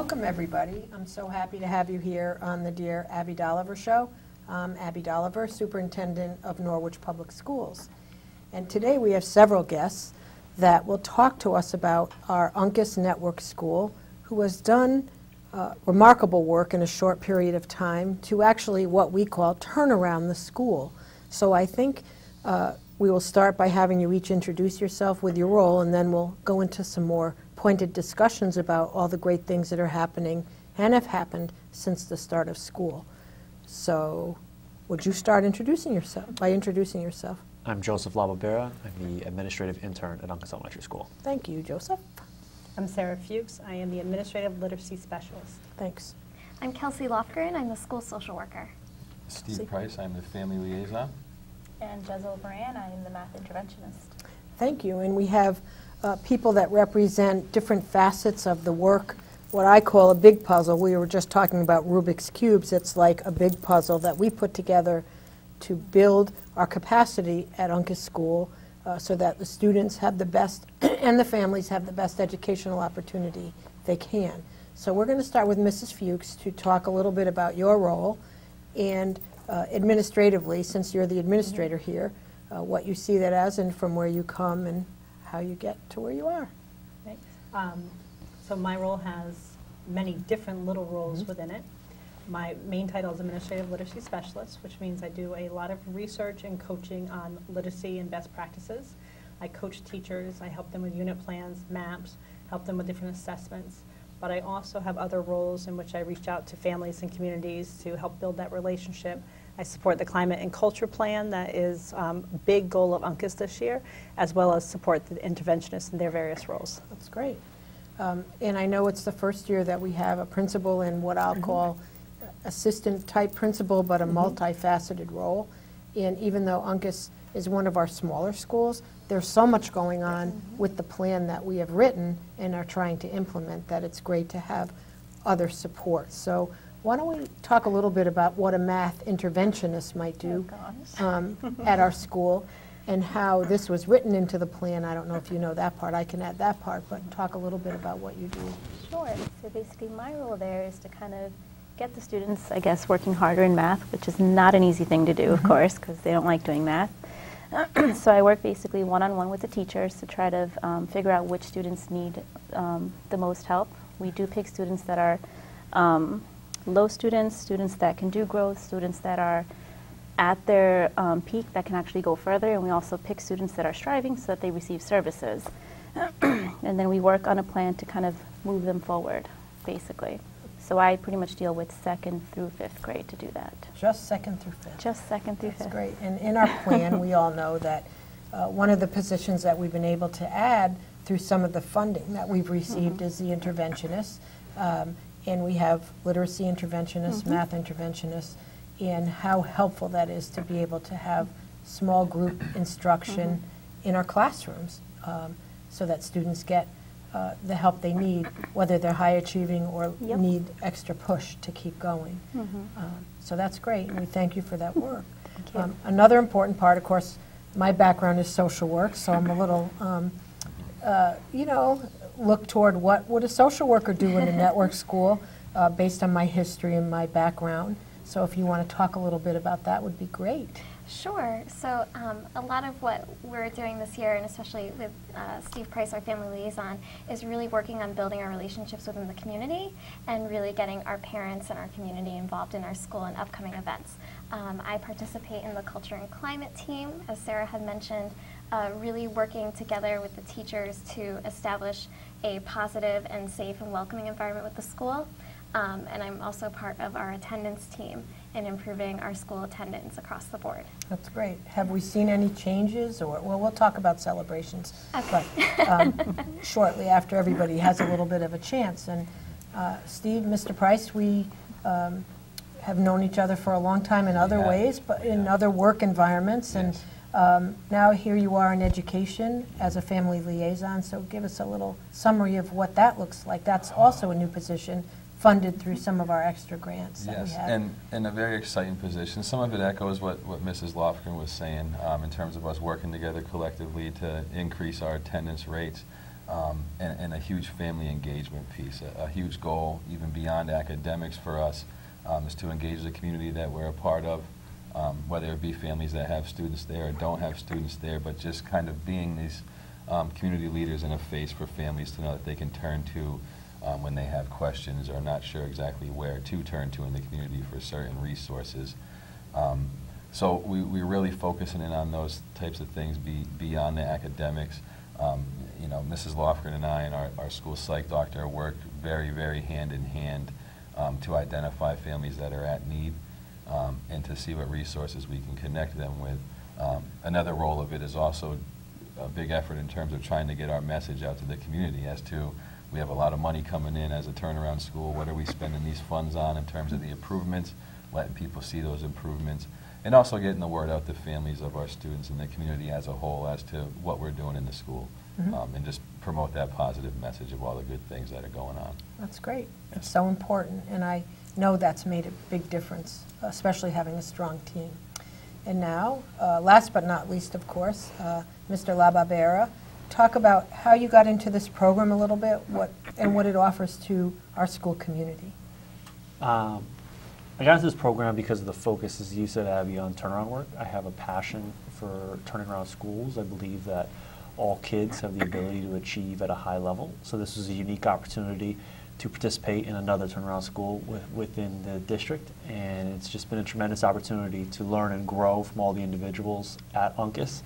Welcome, everybody. I'm so happy to have you here on the Dear Abby Dolliver Show. I'm Abby Dolliver, Superintendent of Norwich Public Schools. And today we have several guests that will talk to us about our Uncas Network School, who has done remarkable work in a short period of time to actually what we call turn around the school. So I think we will start by having you each introduce yourself with your role, and then we'll go into some more pointed discussions about all the great things that are happening and have happened since the start of school. So would you start introducing yourself, by introducing yourself? I'm Joseph Lababera. I'm the administrative intern at Uncas Elementary School. Thank you, Joseph. I'm Sarah Fuchs. I am the administrative literacy specialist. Thanks. I'm Kelsey Lofgren. I'm the school social worker. Steve Price. I'm the family liaison. And Jezzel Moran. I am the math interventionist. Thank you. And we have people that represent different facets of the work, what I call a big puzzle. We were just talking about Rubik's Cubes. It's like a big puzzle that we put together to build our capacity at Uncas School so that the students have the best and the families have the best educational opportunity they can. So we're going to start with Mrs. Fuchs to talk a little bit about your role and administratively, since you're the administrator here, what you see that as and from where you come and how you get to where you are. Thanks. So my role has many different little roles within it. My main title is Administrative Literacy Specialist, which means I do a lot of research and coaching on literacy and best practices. I coach teachers, I help them with unit plans, maps, help them with different assessments. But I also have other roles in which I reach out to families and communities to help build that relationship. I support the Climate and Culture Plan that is a big goal of Uncas this year, as well as support the interventionists in their various roles. That's great. And I know it's the first year that we have a principal in what I'll call assistant type principal, but a multifaceted role. And even though Uncas is one of our smaller schools, there's so much going on with the plan that we have written and are trying to implement that it's great to have other support. So why don't we talk a little bit about what a math interventionist might do at our school and how this was written into the plan. I don't know if you know that part. I can add that part, but talk a little bit about what you do. Sure. So basically my role there is to kind of get the students, I guess, working harder in math, which is not an easy thing to do, of course, because they don't like doing math. So I work basically one-on-one with the teachers to try to figure out which students need the most help. We do pick students that are low students, students that can do growth, students that are at their peak that can actually go further, and we also pick students that are striving so that they receive services. And then we work on a plan to kind of move them forward, basically. So I pretty much deal with 2nd through 5th grade to do that. Just 2nd through 5th. Just 2nd through 5th. That's great. And in our plan, we all know that one of the positions that we've been able to add through some of the funding that we've received is the interventionists. And we have literacy interventionists, math interventionists, and how helpful that is to be able to have small group instruction in our classrooms so that students get the help they need, whether they're high achieving or need extra push to keep going. So that's great, and we thank you for that work. Another important part, of course, my background is social work, so I'm a little, you know, look toward what would a social worker do in a network school based on my history and my background. So if you want to talk a little bit about that would be great. Sure. So a lot of what we're doing this year, and especially with Steve Price, our family liaison, is really working on building our relationships within the community and really getting our parents and our community involved in our school and upcoming events. I participate in the culture and climate team, as Sarah had mentioned, really working together with the teachers to establish a positive and safe and welcoming environment with the school. And I'm also part of our attendance team in improving our school attendance across the board. That's great. Have we seen any changes? Or well, we'll talk about celebrations, but shortly after everybody has a little bit of a chance. And Steve, Mr. Price, we have known each other for a long time in other ways, but in other work environments. And now here you are in education as a family liaison. So give us a little summary of what that looks like. That's also a new position, funded through some of our extra grants that we have. And a very exciting position. Some of it echoes what Mrs. Lofgren was saying in terms of us working together collectively to increase our attendance rates. and a huge family engagement piece. A huge goal, even beyond academics for us, is to engage the community that we're a part of, whether it be families that have students there or don't have students there, but just kind of being these community leaders and a face for families to know that they can turn to when they have questions or not sure exactly where to turn to in the community for certain resources. So we're really focusing in on those types of things beyond the academics. You know, Mrs. Lofgren and I and our school psych doctor work very, very hand in hand to identify families that are at need and to see what resources we can connect them with. Another role of it is also a big effort in terms of trying to get our message out to the community as to we have a lot of money coming in as a turnaround school. What are we spending these funds on in terms of the improvements, letting people see those improvements, and also getting the word out to families of our students and the community as a whole as to what we're doing in the school, and just promote that positive message of all the good things that are going on. That's great. It's so important, and I know that's made a big difference, especially having a strong team. And now, last but not least, of course, Mr. LaBarbera, talk about how you got into this program a little bit, what it offers to our school community. I got into this program because of the focus, as you said, Abby, on turnaround work. I have a passion for turning around schools. I believe that all kids have the ability to achieve at a high level. So this was a unique opportunity to participate in another turnaround school within the district. And it's just been a tremendous opportunity to learn and grow from all the individuals at Uncas.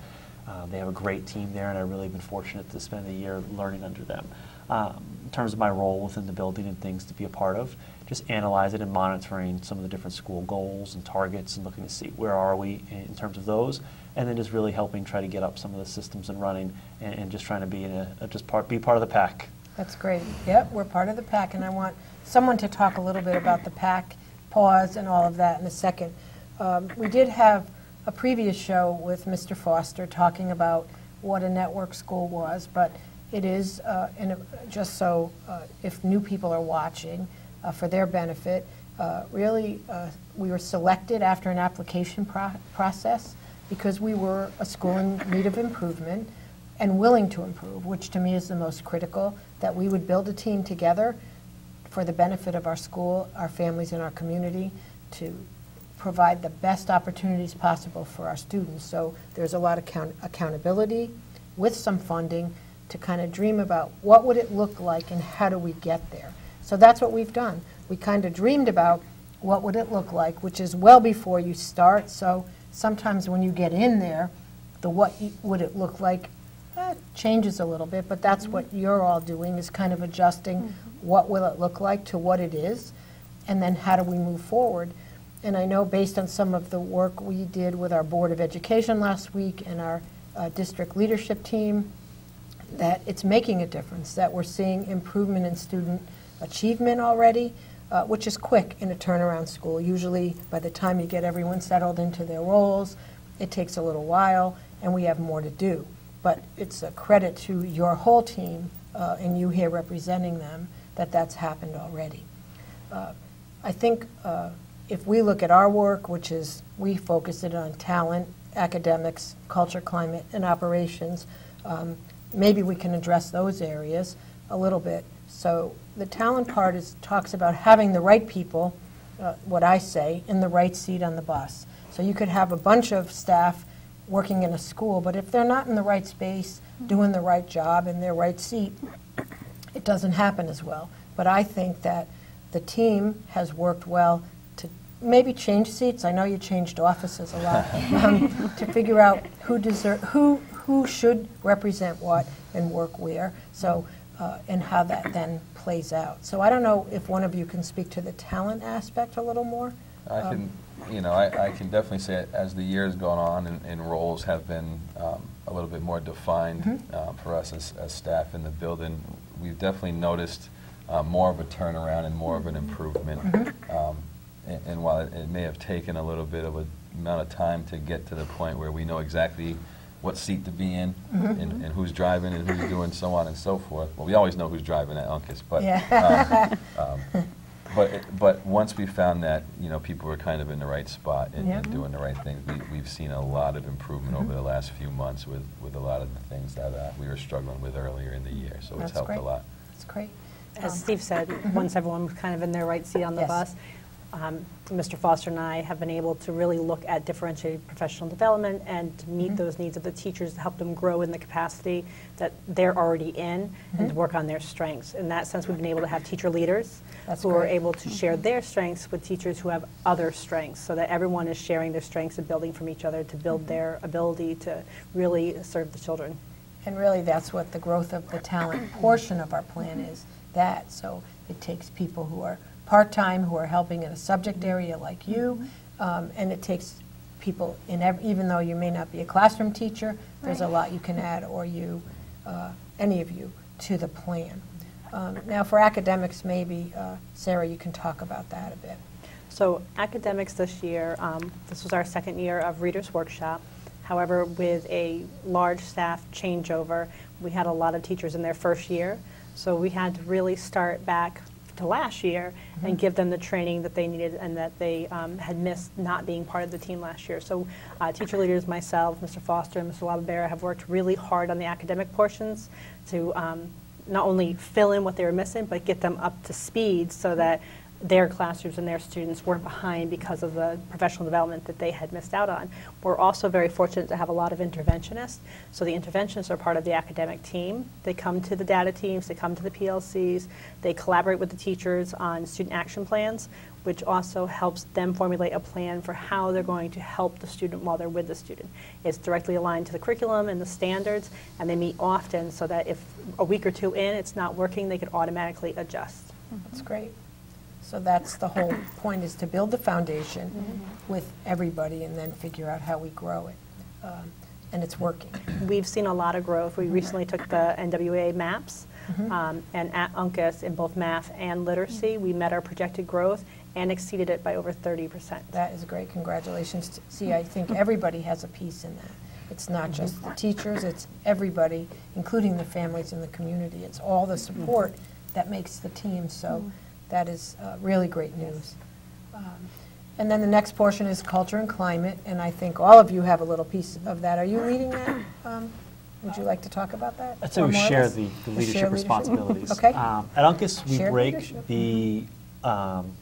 They have a great team there, and I've really been fortunate to spend a year learning under them. In terms of my role within the building and things to be a part of, just analyzing and monitoring some of the different school goals and targets and looking to see where are we in terms of those, and then just really helping try to get up some of the systems and running and just trying to be be part of the pack. That's great. Yep, we're part of the pack, and I want someone to talk a little bit about the pack, pause, and all of that in a second. We did have a previous show with Mr. Foster talking about what a network school was, but it is, just so if new people are watching, for their benefit, really we were selected after an application process because we were a school in need of improvement and willing to improve, which to me is the most critical, that we would build a team together for the benefit of our school, our families, and our community to provide the best opportunities possible for our students. So there's a lot of accountability with some funding to kind of dream about what would it look like and how do we get there. So that's what we've done. We kind of dreamed about what would it look like, which is well before you start. So sometimes when you get in there, the what would it look like changes a little bit, but that's what you're all doing, is kind of adjusting what will it look like to what it is, and then how do we move forward. And I know based on some of the work we did with our Board of Education last week and our district leadership team, that it's making a difference, that we're seeing improvement in student achievement already, which is quick in a turnaround school. Usually by the time you get everyone settled into their roles, it takes a little while and we have more to do. But it's a credit to your whole team and you here representing them that that's happened already. I think if we look at our work, which is we focus it on talent, academics, culture, climate, and operations, maybe we can address those areas a little bit. So the talent part talks about having the right people, what I say, in the right seat on the bus. So you could have a bunch of staff working in a school, but if they're not in the right space, doing the right job in their right seat, it doesn't happen as well. But I think that the team has worked well to maybe change seats. I know you changed offices a lot to figure out who should represent what and work where. So and how that then plays out. So I don't know if one of you can speak to the talent aspect a little more. I can, I can definitely say as the years gone on and roles have been a little bit more defined for us as staff in the building, we've definitely noticed more of a turnaround and more of an improvement. And while it may have taken a little bit of an amount of time to get to the point where we know exactly what seat to be in and who's driving and who's doing so on and so forth. Well, we always know who's driving at Uncas, but But once we found that, people were kind of in the right spot and, Yeah. and doing the right things, we've seen a lot of improvement over the last few months with a lot of the things that we were struggling with earlier in the year. So That's it's helped great. a lot. That's great. As Steve said, once everyone was kind of in their right seat on the Yes. bus, Mr. Foster and I have been able to really look at differentiated professional development and to meet those needs of the teachers to help them grow in the capacity that they're already in and to work on their strengths. In that sense, we've been able to have teacher leaders That's who are great. able to share their strengths with teachers who have other strengths so that everyone is sharing their strengths and building from each other to build their ability to really serve the children. And really, that's what the growth of the talent portion of our plan is, that. So it takes people who are part-time, who are helping in a subject area like you, and it takes people in even though you may not be a classroom teacher, there's a lot you can add, or you, any of you, to the plan. Now for academics, maybe, Sarah, you can talk about that a bit. So academics this year, this was our second year of Reader's Workshop. However, with a large staff changeover, we had a lot of teachers in their first year. So we had to really start back to last year and give them the training that they needed and that they had missed not being part of the team last year. So teacher leaders, myself, Mr. Foster, and Mr. Lababera have worked really hard on the academic portions to not only fill in what they were missing, but get them up to speed so that their classrooms and their students weren't behind because of the professional development that they had missed out on. We're also very fortunate to have a lot of interventionists. So the interventionists are part of the academic team. They come to the data teams, they come to the PLCs, they collaborate with the teachers on student action plans, which also helps them formulate a plan for how they're going to help the student while they're with the student. It's directly aligned to the curriculum and the standards, and they meet often so that if a week or two in it's not working, they could automatically adjust. That's great. So that's the whole point, is to build the foundation with everybody and then figure out how we grow it. And it's working. We've seen a lot of growth. We recently took the NWA maps, and at Uncas in both math and literacy, we met our projected growth and exceeded it by over 30%. That is great. Congratulations. See, I think everybody has a piece in that. It's not just the teachers, it's everybody, including the families and the community. It's all the support that makes the team. So that is really great news. And then the next portion is culture and climate, and I think all of you have a little piece of that. Are you leading that? Would you like to talk about that? I'd say we share the leadership responsibilities. Okay. At Uncas, we Shared break leadership. the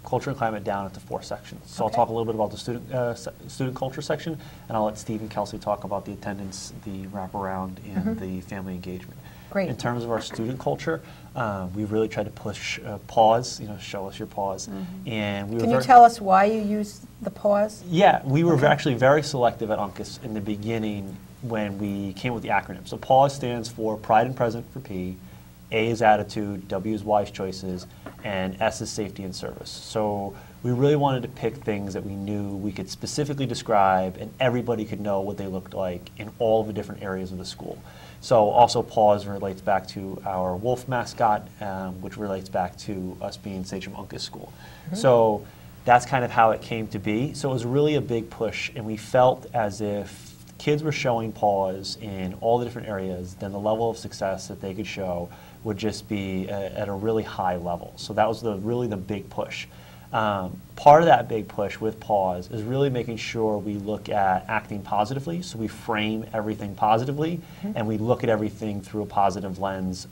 culture and climate down into 4 sections. So Okay. I'll talk a little bit about the student culture section, and I'll let Steve and Kelsey talk about the attendance, the wraparound, and the family engagement. Great. In terms of our student culture, we really tried to push pause, show us your pause. And we were Can you very- tell us why you use the pause? Yeah, we were actually very selective at Uncas in the beginning when we came with the acronym. So PAWS stands for Pride and Present for P, A is Attitude, W is Wise Choices, and S is Safety and Service. So we really wanted to pick things that we knew we could specifically describe and everybody could know what they looked like in all of the different areas of the school. So also PAWS relates back to our wolf mascot, which relates back to us being Sachem Uncas School. So that's kind of how it came to be. So it was really a big push, and we felt as if kids were showing PAWS in all the different areas, then the level of success that they could show would just be at a really high level. So that was really the big push. Part of that big push with PAWS is really making sure we look at acting positively, so we frame everything positively, and we look at everything through a positive lens.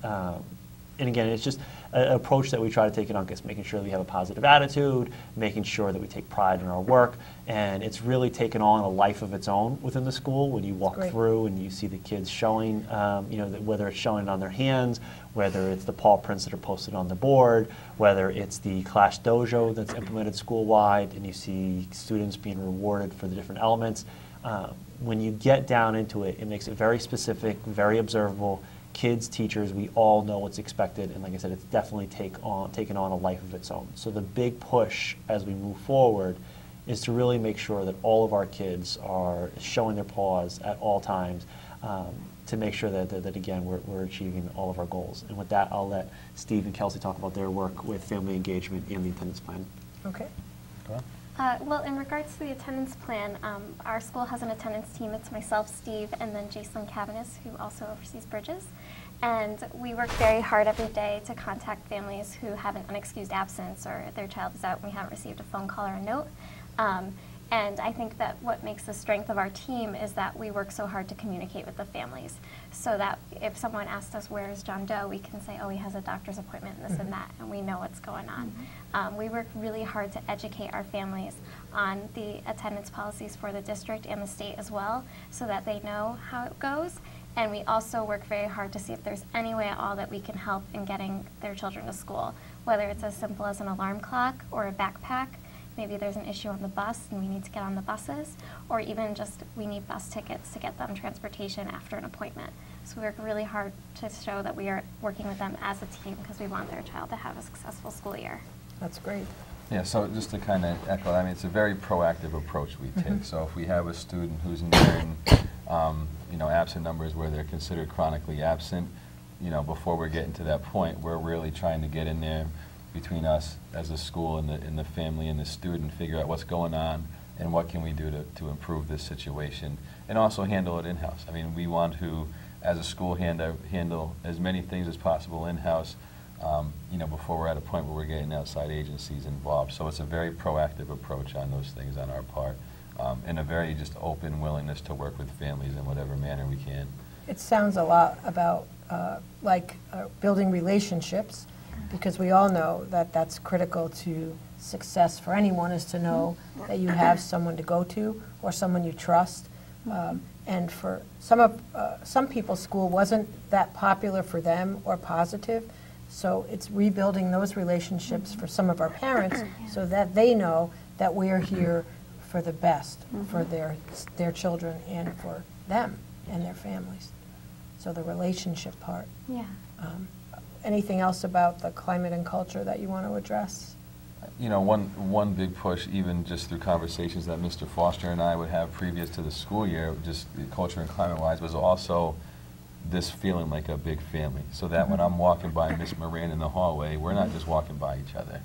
And again, it's just an approach that we try to take at Uncas, making sure that we have a positive attitude, making sure that we take pride in our work, and it's really taken on a life of its own within the school when you walk Great. through and you see the kids showing, whether it's showing it on their hands, whether it's the paw prints that are posted on the board, whether it's the Clash Dojo that's implemented school-wide, and you see students being rewarded for the different elements. When you get down into it, it makes it very specific, very observable. Kids, teachers, we all know what's expected, and like I said, it's definitely taken on a life of its own. So the big push as we move forward is to really make sure that all of our kids are showing their paws at all times, to make sure that again, we're achieving all of our goals. And with that, I'll let Steve and Kelsey talk about their work with family engagement and the attendance plan. Okay. Well, in regards to the attendance plan, our school has an attendance team. It's myself, Steve, and then Jason Cavanis, who also oversees Bridges. And we work very hard every day to contact families who have an unexcused absence or their child is out and we haven't received a phone call or a note. And I think that what makes the strength of our team is that we work so hard to communicate with the families, so that if someone asks us, where is John Doe, we can say, oh, he has a doctor's appointment, this and that, and we know what's going on. We work really hard to educate our families on the attendance policies for the district and the state as well, so that they know how it goes. And we also work very hard to see if there's any way at all that we can help in getting their children to school, whether it's as simple as an alarm clock or a backpack. Maybe there's an issue on the bus and we need to get on the buses, or even just we need bus tickets to get them transportation after an appointment. So we work really hard to show that we are working with them as a team because we want their child to have a successful school year. That's great. Yeah, so just to kind of echo, I mean, it's a very proactive approach we take. So if we have a student who's nearing, you know, absent numbers where they're considered chronically absent, you know, before we're getting to that point, we're really trying to get in there between us as a school and the family and the student, figure out what's going on and what can we do to improve this situation, and also handle it in-house. I mean, we want to, as a school, handle as many things as possible in-house, you know, before we're at a point where we're getting outside agencies involved. So it's a very proactive approach on those things on our part, and a very just open willingness to work with families in whatever manner we can. It sounds a lot about building relationships, because we all know that that's critical to success for anyone, is to know that you have someone to go to or someone you trust. And for some people, school wasn't that popular for them or positive, so it's rebuilding those relationships for some of our parents so that they know that we're here for the best for their children and for them and their families. So the relationship part. Yeah. Anything else about the climate and culture that you want to address? You know, one big push, even just through conversations that Mr. Foster and I would have previous to the school year, just culture and climate-wise, was also this feeling like a big family. So that when I'm walking by Miss Moran in the hallway, we're not just walking by each other.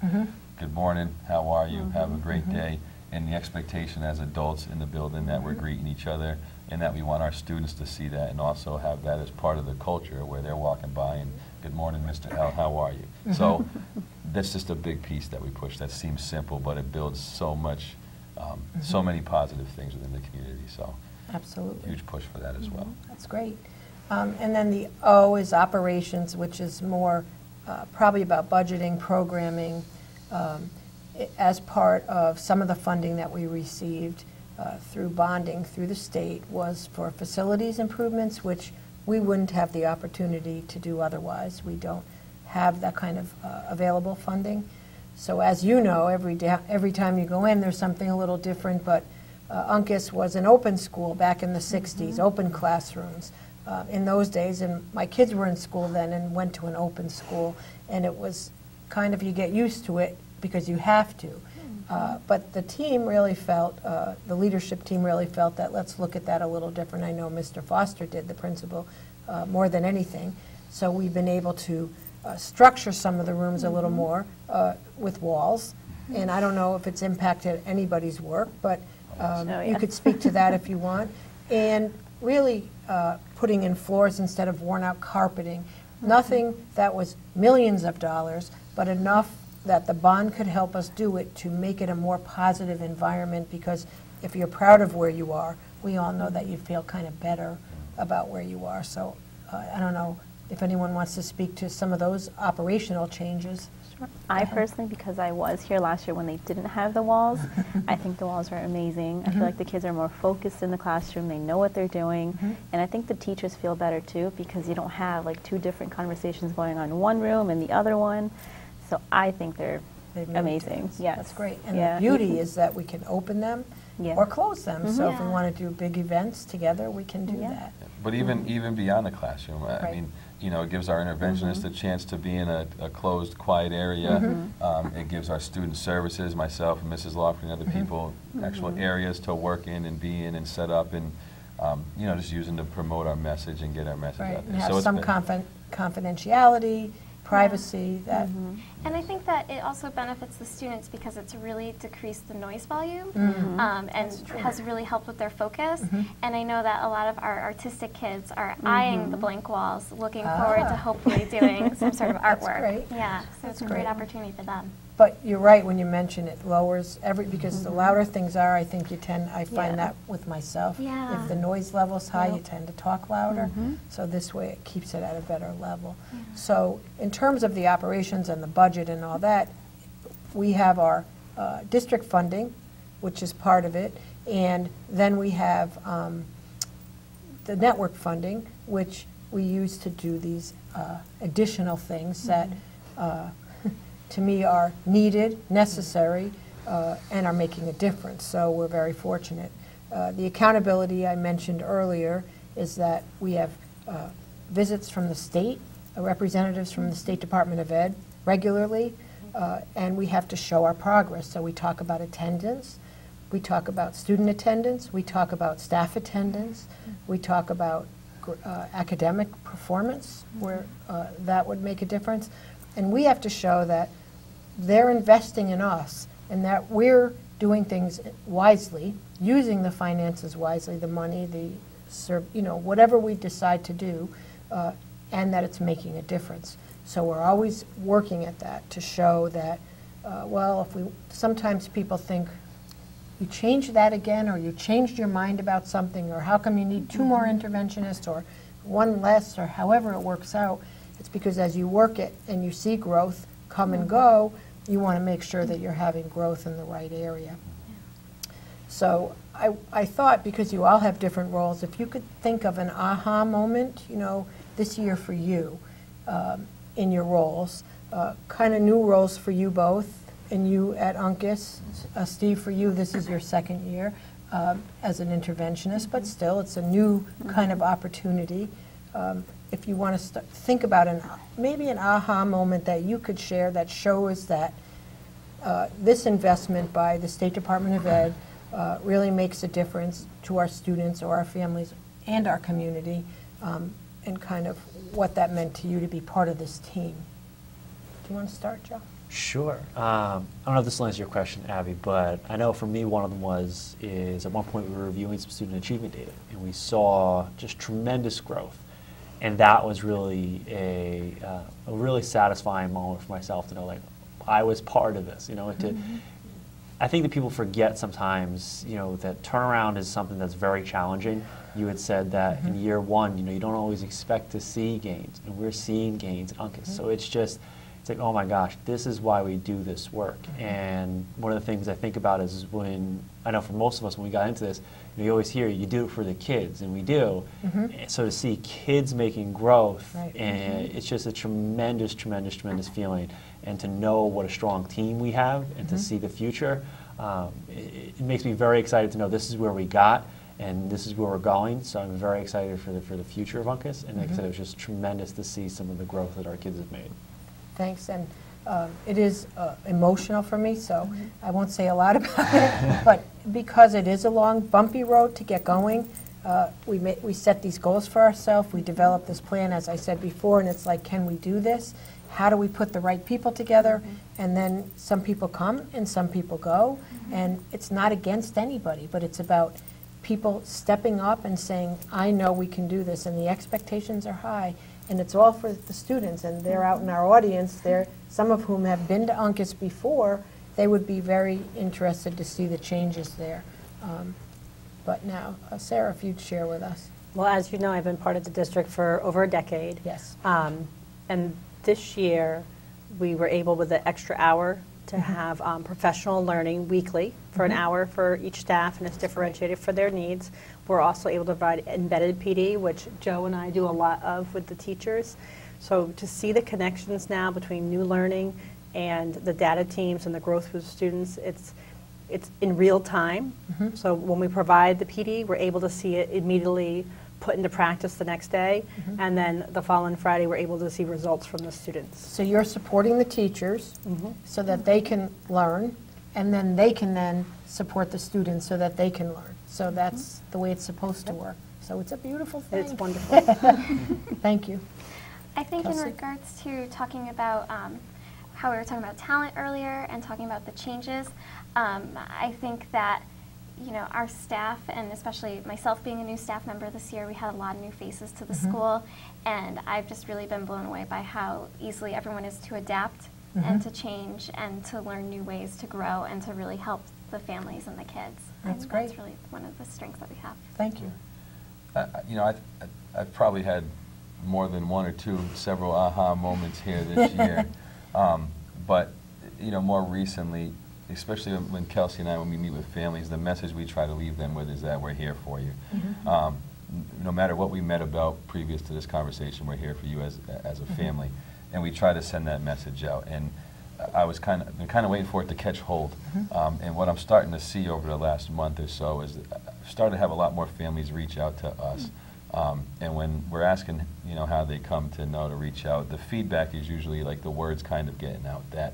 Good morning, how are you? Have a great day. And the expectation as adults in the building that we're greeting each other, and that we want our students to see that and also have that as part of the culture where they're walking by and, good morning, Mr. L, how are you? So that's just a big piece that we push that seems simple, but it builds so much, so many positive things within the community. So Absolutely. Huge push for that as well. That's great. And then the O is operations, which is more probably about budgeting, programming, as part of some of the funding that we received through bonding through the state was for facilities improvements, which we wouldn't have the opportunity to do otherwise. We don't have that kind of available funding. So as you know, every time you go in, there's something a little different, but Uncas was an open school back in the 60s, open classrooms. In those days, and my kids were in school then and went to an open school, and it was kind of, you get used to it because you have to. But the team really felt, the leadership team really felt that let's look at that a little different. I know Mr. Foster did, the principal, more than anything. So we've been able to structure some of the rooms a little more with walls. And I don't know if it's impacted anybody's work, but you could speak to that if you want. And really putting in floors instead of worn-out carpeting. Nothing that was millions of dollars, but enough that the bond could help us do it to make it a more positive environment, because if you're proud of where you are, we all know that you feel kind of better about where you are. So I don't know if anyone wants to speak to some of those operational changes. I personally, because I was here last year when they didn't have the walls, I think the walls are amazing. I feel like the kids are more focused in the classroom, they know what they're doing, and I think the teachers feel better too, because you don't have like two different conversations going on in one room and the other one. So I think they're amazing. Yes. That's great. And the beauty is that we can open them or close them. So if we want to do big events together, we can do that. But even beyond the classroom, I mean, you know, it gives our interventionists a chance to be in a closed, quiet area. It gives our student services, myself and Mrs. Lofgren and other people, actual areas to work in and be in and set up, and you know, just using to promote our message and get our message out there. And have some confidentiality, privacy, that, And I think that it also benefits the students because it's really decreased the noise volume and has really helped with their focus. And I know that a lot of our artistic kids are eyeing the blank walls, looking forward to hopefully doing some sort of artwork. great. Yeah, so it's a great opportunity for them. but you're right when you mention it lowers because the louder things are, I think I find that with myself. Yeah. If the noise level's high, you tend to talk louder. So this way it keeps it at a better level. So in terms of the operations and the budget and all that, we have our district funding, which is part of it, and then we have the network funding, which we use to do these additional things that to me are needed, necessary, and are making a difference. So we're very fortunate. The accountability I mentioned earlier is that we have visits from the state, representatives from the State Department of Ed regularly, and we have to show our progress. So we talk about attendance, we talk about student attendance, we talk about staff attendance, we talk about academic performance, where that would make a difference. And we have to show that they're investing in us and that we're doing things wisely, using the finances wisely, the money, whatever we decide to do, and that it's making a difference. So we're always working at that to show that, sometimes people think, you changed that again, or you changed your mind about something, or how come you need 2 more interventionists, or 1 less, or however it works out. It's because as you work it and you see growth come and go, you want to make sure that you're having growth in the right area. So I thought, because you all have different roles, if you could think of an aha moment, this year for you in your roles, kind of new roles for you both, and you at Uncas. Steve, for you, this is your 2nd year as an interventionist, but still it's a new kind of opportunity. If you want to think about maybe an aha moment that you could share that shows that this investment by the State Department of Ed really makes a difference to our students or our families and our community, and kind of what that meant to you to be part of this team. Do you want to start, Joe? Sure. I don't know if this will answer your question, Abby, but I know for me one of them is at one point we were reviewing some student achievement data, and we saw just tremendous growth. And that was really a really satisfying moment for myself to know, like, I was part of this. I think that people forget sometimes, that turnaround is something that's very challenging. You had said that in year 1, you don't always expect to see gains, and we're seeing gains at Uncas. So it's like, oh my gosh, this is why we do this work. And one of the things I think about is when, I know for most of us when we got into this, you always hear you do it for the kids, and we do. So to see kids making growth, and it's just a tremendous, tremendous, tremendous feeling. And to know what a strong team we have, and to see the future, it makes me very excited to know this is where we got, and this is where we're going. So I'm very excited for the future of Uncas. And like I said, it was just tremendous to see some of the growth that our kids have made. Thanks, and it is emotional for me, so I won't say a lot about it, but because it is a long, bumpy road to get going, we set these goals for ourselves, we develop this plan, as I said before, and it's like, can we do this? How do we put the right people together? And then some people come and some people go, and it's not against anybody, but it's about people stepping up and saying, I know we can do this, and the expectations are high. And it's all for the students, and they're out in our audience. Some of whom have been to Uncas before. They would be very interested to see the changes there. But now, Sarah, if you'd share with us. Well, as you know, I've been part of the district for over a decade. Yes. And this year, we were able, with the extra hour, to have professional learning weekly for an hour for each staff, and it's differentiated for their needs. We're also able to provide embedded PD, which Joe and I do a lot of with the teachers. So to see the connections now between new learning and the data teams and the growth with students, it's in real time. So when we provide the PD, we're able to see it immediately put into practice the next day, and then the following Friday we're able to see results from the students. So you're supporting the teachers so that they can learn, and then they can then support the students so that they can learn. So that's the way it's supposed to work. So it's a beautiful thing. It's wonderful. Thank you. I think in Kelsey? regards to talking about how we were talking about talent earlier and talking about the changes, I think that our staff, and especially myself being a new staff member this year, we had a lot of new faces to the school, and I've just really been blown away by how easily everyone is to adapt and to change and to learn new ways to grow and to really help the families and the kids. That's And great. That's really one of the strengths that we have. Thank you. I've probably had more than one or two, several aha moments here this year. But, more recently, especially when Kelsey and I, when we meet with families, the message we try to leave them with is that we're here for you. No matter what we met about previous to this conversation, we're here for you as a family. And we try to send that message out. And I was kind of waiting for it to catch hold. And what I'm starting to see over the last month or so is that I've started to have a lot more families reach out to us. And when we're asking, how they come to know to reach out, the feedback is usually like the words kind of getting out that,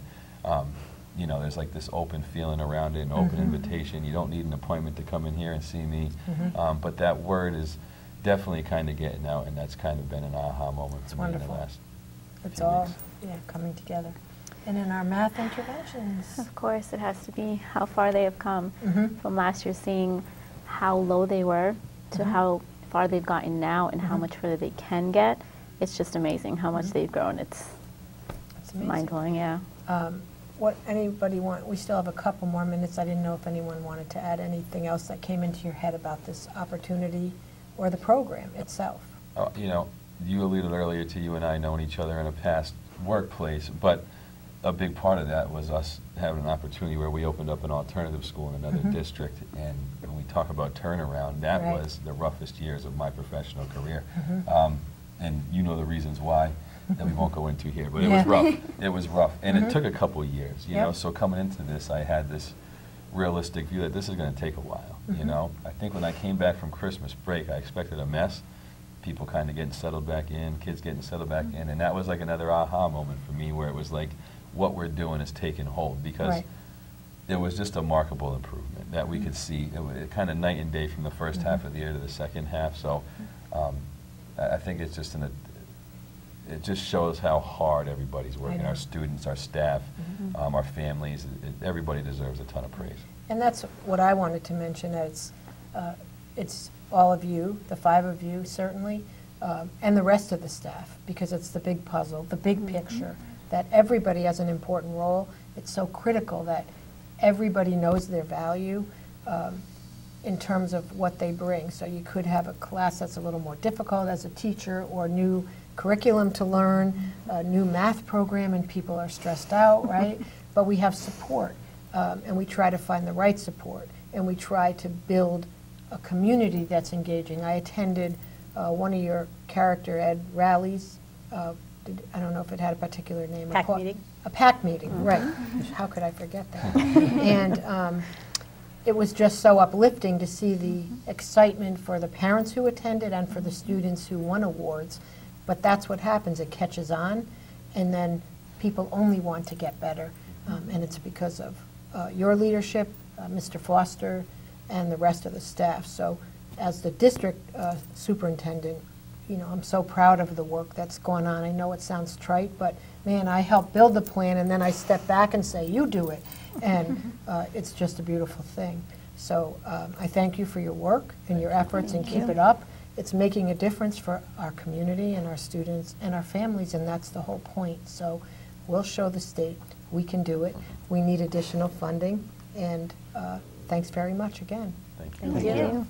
there's like this open feeling around it, an open invitation. You don't need an appointment to come in here and see me. But that word is definitely kind of getting out, and that's kind of been an aha moment for me in the last It's few all weeks. coming together. And in our math interventions, Of course, it has to be how far they have come from last year, seeing how low they were to how far they've gotten now and how much further they can get. It's just amazing how much they've grown. It's amazing. mind-blowing, yeah. what anybody want? We still have a couple more minutes. I didn't know if anyone wanted to add anything else that came into your head about this opportunity or the program itself. You alluded earlier to you and I knowing each other in a past workplace, but a big part of that was us having an opportunity where we opened up an alternative school in another district, and when we talk about turnaround, that was the roughest years of my professional career. And you know the reasons why that we won't go into here, but it was rough. It was rough, and it took a couple of years, you know, so coming into this, I had this realistic view that this is going to take a while, you know. I think when I came back from Christmas break, I expected a mess, people kind of getting settled back in, kids getting settled back in, and that was like another aha moment for me where it was like, what we're doing is taking hold, because it was just a remarkable improvement that we could see. It was kind of night and day from the first half of the year to the second half, so I think it's just it just shows how hard everybody's working, our students, our staff, our families. Everybody deserves a ton of praise. And that's what I wanted to mention, that it's all of you, the 5 of you certainly, and the rest of the staff, because it's the big puzzle, the big picture, that everybody has an important role. It's so critical that everybody knows their value in terms of what they bring. So you could have a class that's a little more difficult as a teacher, or new curriculum to learn, a new math program, and people are stressed out, right? But we have support, and we try to find the right support, and we try to build a community that's engaging. I attended one of your character ed rallies. I don't know if it had a particular name. PAC meeting. A PAC meeting, right. How could I forget that? And it was just so uplifting to see the excitement for the parents who attended and for the students who won awards. But that's what happens. It catches on, and then people only want to get better. And it's because of your leadership, Mr. Foster, and the rest of the staff. So as the district superintendent, I'm so proud of the work that's going on. I know it sounds trite, but man, I helped build the plan, and then I step back and say, you do it. And it's just a beautiful thing. So I thank you for your work and your efforts, and keep it up. It's making a difference for our community and our students and our families, and that's the whole point. So we'll show the state we can do it. We need additional funding, and thanks very much again. Thank you. Thank you.